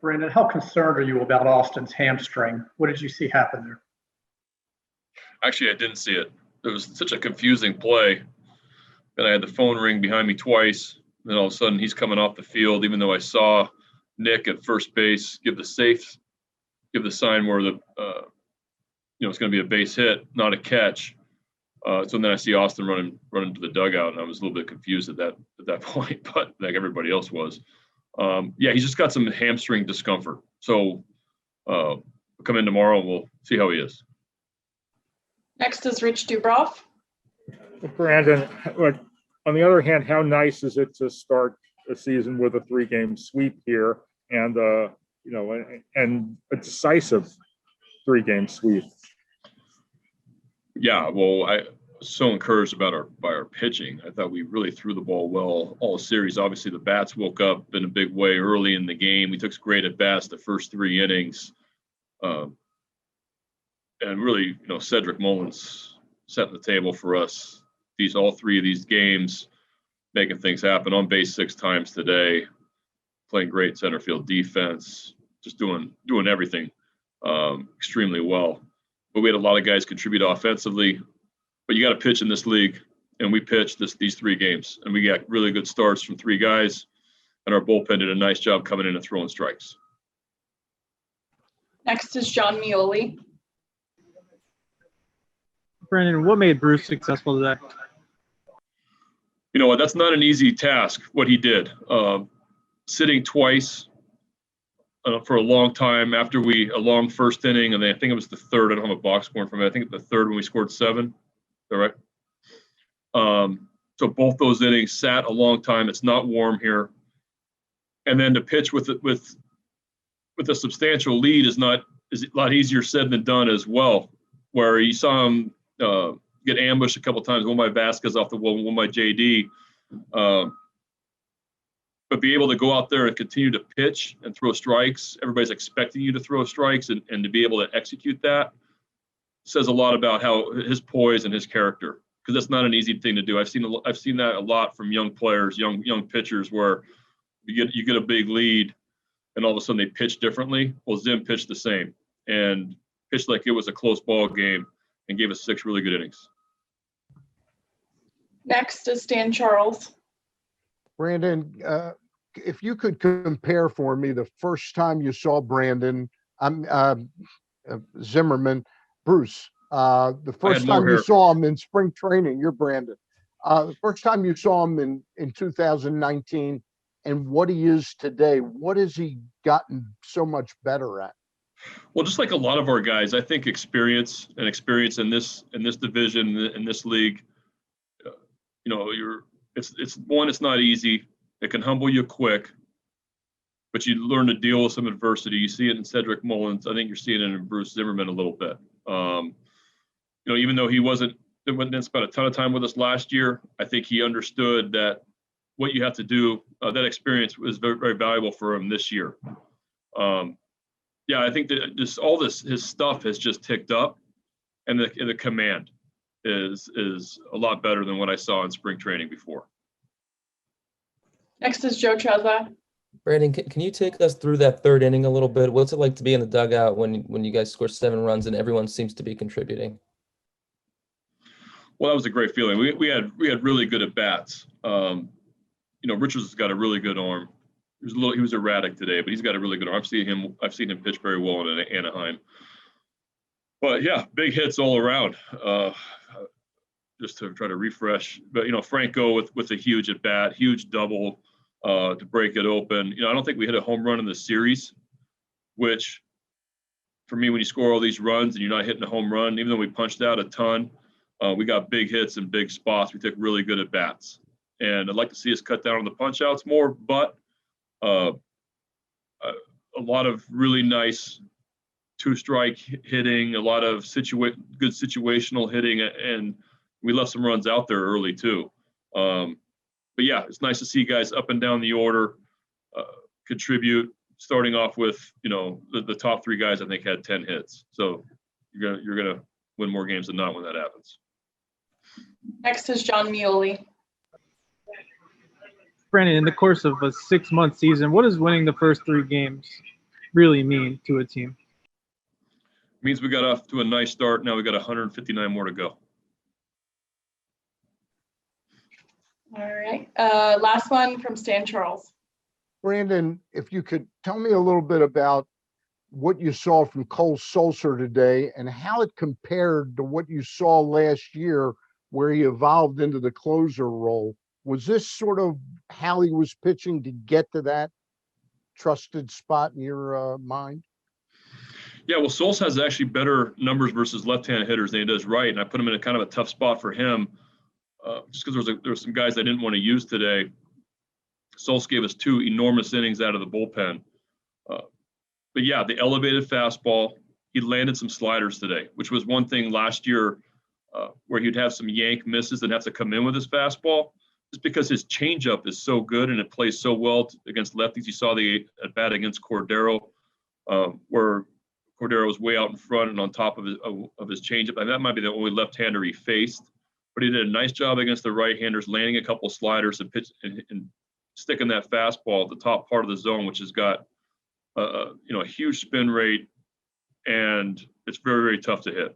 Brandon, how concerned are you about Austin's hamstring? What did you see happen there? Actually, I didn't see it. It was such a confusing play. And I had the phone ring behind me twice. Then all of a sudden, he's coming off the field, even though I saw Nick at first base give the sign where it's going to be a base hit, not a catch. So then I see Austin running to the dugout, and I was a little bit confused at that point, but like everybody else was. He's just got some hamstring discomfort. So we'll come in tomorrow and we'll see how he is. Next is Rich Dubroff. Brandon, on the other hand, how nice is it to start a season with a 3-game sweep here and and a decisive 3-game sweep? Yeah, well, I was so encouraged by our pitching. I thought we really threw the ball well all series. Obviously, the bats woke up in a big way early in the game. We took great at bats the first 3 innings. And really, Cedric Mullins setting the table for us. All 3 of these games, making things happen on base 6 times today, playing great center field defense, just doing everything extremely well. But we had a lot of guys contribute offensively. But you got to pitch in this league, and we pitched these 3 games, and we got really good starts from 3 guys, and our bullpen did a nice job coming in and throwing strikes. Next is John Mioli. Brandon, what made Bruce successful today? You know what? That's not an easy task, what he did. Sitting twice for a long time after a long first inning, and then I think it was the 3rd. I don't have a box score from it. I think the 3rd when we scored 7. Is that right? So both those innings sat a long time. It's not warm here. And then to pitch with a substantial lead is a lot easier said than done as well, where you saw him get ambushed a couple times, one by Vasquez off the wall, one by JD. But be able to go out there and continue to pitch and throw strikes. Everybody's expecting you to throw strikes, and to be able to execute that says a lot about how his poise and his character, because that's not an easy thing to do. I've seen that a lot from young players, young pitchers, where you get a big lead and all of a sudden they pitch differently. Well, Zim pitched the same and pitched like it was a close ball game and gave us 6 really good innings. Next is Stan Charles. Brandon, if you could compare for me the first time you saw Brandon, Zimmerman, Bruce, the first time you saw him in spring training, you're Brandon. The first time you saw him in 2019 and what he is today, what has he gotten so much better at? Well, just like a lot of our guys, I think experience in this division, in this league, it's not easy. It can humble you quick, but you learn to deal with some adversity. You see it in Cedric Mullins. I think you're seeing it in Bruce Zimmerman a little bit. Even though he didn't spend a ton of time with us last year, I think he understood that what you have to do, that experience was very, very valuable for him this year. I think that his stuff has just ticked up, and the command is a lot better than what I saw in spring training before. Next is Joe Trezza. Brandon, can you take us through that 3rd inning a little bit? What's it like to be in the dugout when you guys score 7 runs and everyone seems to be contributing? Well, that was a great feeling. We had really good at bats. Richards has got a really good arm. He was erratic today, but he's got a really good arm. I've seen him pitch very well in Anaheim. But yeah, big hits all around. Just to try to refresh. But Franco with a huge at bat, huge double to break it open. I don't think we hit a home run in the series, which for me, when you score all these runs and you're not hitting a home run, even though we punched out a ton, we got big hits in big spots. We took really good at bats. And I'd like to see us cut down on the punch outs more, but a lot of really nice 2-strike hitting, a lot of good situational hitting, and we left some runs out there early too. But yeah, it's nice to see guys up and down the order contribute. Starting off with the top 3 guys, I think had 10 hits. So you're gonna win more games than not when that happens. Next is John Mioli. Brandon, in the course of a 6-month season, what does winning the first 3 games really mean to a team? Means we got off to a nice start. Now we got 159 more to go. All right. Last one from Stan Charles. Brandon, if you could tell me a little bit about what you saw from Cole Sulser today and how it compared to what you saw last year where he evolved into the closer role. Was this sort of how he was pitching to get to that trusted spot in your mind? Yeah, well, Souls has actually better numbers versus left-hand hitters than he does right, and I put him in a kind of a tough spot for him just because there were some guys I didn't want to use today. Souls gave us 2 enormous innings out of the bullpen. But yeah, the elevated fastball, he landed some sliders today, which was one thing last year where he'd have some yank misses and have to come in with his fastball. Just because his changeup is so good and it plays so well against lefties. You saw the at bat against Cordero, where Cordero was way out in front and on top of his changeup. And that might be the only left-hander he faced, but he did a nice job against the right-handers, landing a couple sliders and sticking that fastball at the top part of the zone, which has got a huge spin rate, and it's very, very tough to hit.